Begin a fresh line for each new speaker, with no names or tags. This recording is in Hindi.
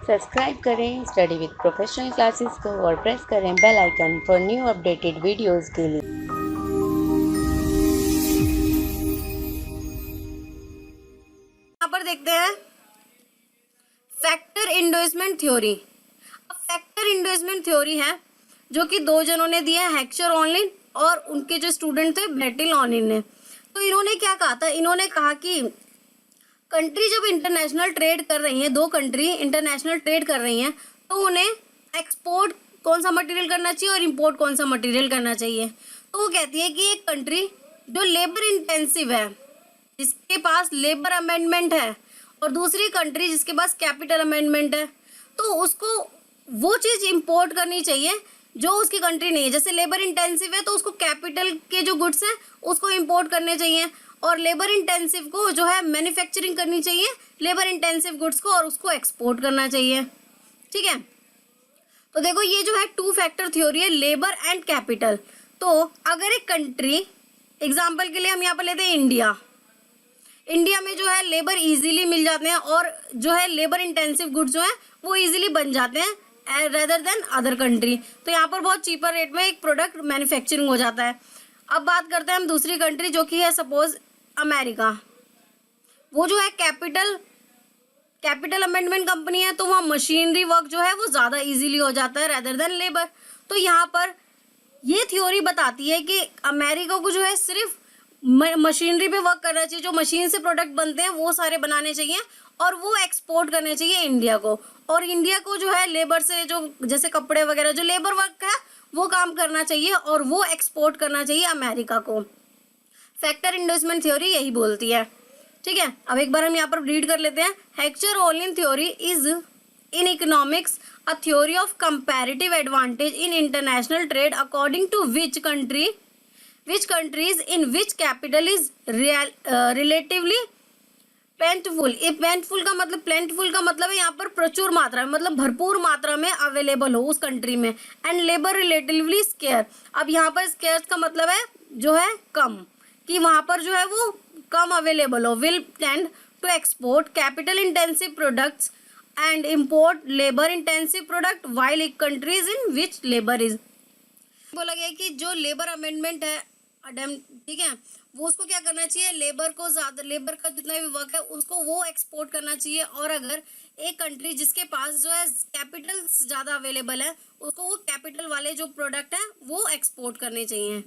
सब्सक्राइब करें स्टडी विद प्रोफेशनल क्लासेस को और प्रेस करें bell icon for new updated videos के लिए।
यहाँ पर देखते हैं फैक्टर इंडोर्समेंट थ्योरी। अब फैक्टर इंडोर्समेंट थ्योरी है जो कि दो जनों ने दिया है, हेक्चर ऑनलिन और उनके जो स्टूडेंट थे बैटिल ऑनलिन ने। तो इन्होंने क्या कहा था, इन्होंने कहा कि कंट्री जब इंटरनेशनल ट्रेड कर रही हैं, दो कंट्री इंटरनेशनल ट्रेड कर रही हैं, तो उन्हें एक्सपोर्ट कौन सा मटेरियल करना चाहिए और इंपोर्ट कौन सा मटेरियल करना चाहिए। तो वो कहती है कि एक कंट्री जो लेबर इंटेंसिव है, जिसके पास लेबर अमेंडमेंट है, और दूसरी कंट्री जिसके पास कैपिटल अमेंडमेंट है, तो उसको वो चीज़ इंपोर्ट करनी चाहिए जो उसकी कंट्री नहीं है। जैसे लेबर इंटेंसिव है तो उसको कैपिटल के जो गुड्स हैं उसको इंपोर्ट करने चाहिए, और लेबर इंटेंसिव को जो है मैन्युफैक्चरिंग करनी चाहिए लेबर इंटेंसिव गुड्स को, और उसको एक्सपोर्ट करना चाहिए। ठीक है, तो देखो ये जो है टू फैक्टर थ्योरी है, लेबर एंड कैपिटल। तो अगर एक कंट्री, एग्जाम्पल के लिए हम यहाँ पर लेते हैं इंडिया, इंडिया में जो है लेबर इजीली मिल जाते हैं और जो है लेबर इंटेंसिव गुड्स जो है वो इजीली बन जाते हैं रेदर देन अदर कंट्री। तो यहाँ पर बहुत चीपर रेट में एक प्रोडक्ट मैन्युफैक्चरिंग हो जाता है। अब बात करते हैं हम दूसरी कंट्री जो कि है सपोज अमेरिका। वो जो है कैपिटल अमेंडमेंट कंपनी है, तो वहाँ मशीनरी वर्क जो है वो ज़्यादा इजीली हो जाता है रेदर देन लेबर। तो यहाँ पर ये थ्योरी बताती है कि अमेरिका को जो है सिर्फ मशीनरी पे वर्क करना चाहिए, जो मशीन से प्रोडक्ट बनते हैं वो सारे बनाने चाहिए और वो एक्सपोर्ट करने चाहिए इंडिया को, और इंडिया को जो है लेबर से जो जैसे कपड़े वगैरह जो लेबर वर्क है वो काम करना चाहिए और वो एक्सपोर्ट करना चाहिए अमेरिका को। फैक्टर इंडोर्समेंट थ्योरी यही बोलती है। ठीक है, अब एक बार हम यहाँ पर रीड कर लेते हैं। Heckscher Ohlin theory is in economics a theory of comparative advantage in international trade according to which countries in which capital is relatively plentiful। ये plentiful का मतलब है यहाँ पर प्रचुर मात्रा में, मतलब भरपूर मात्रा में अवेलेबल हो उस कंट्री में, एंड लेबर रिलेटिवली स्केयर। अब यहाँ पर स्केयर का मतलब है जो है कम, कि वहाँ पर जो है वो कम अवेलेबल हो। Will tend to export capital intensive products and import labour intensive product while countries in which labour is. बोला गया कि जो लेबर अमेंडमेंट है ठीक है, वो उसको क्या करना चाहिए, लेबर को ज़्यादा, लेबर का जितना भी वर्क है उसको वो एक्सपोर्ट करना चाहिए, और अगर एक कंट्री जिसके पास जो है कैपिटल ज़्यादा अवेलेबल है उसको वो कैपिटल वाले जो प्रोडक्ट हैं वो एक्सपोर्ट करने चाहिए।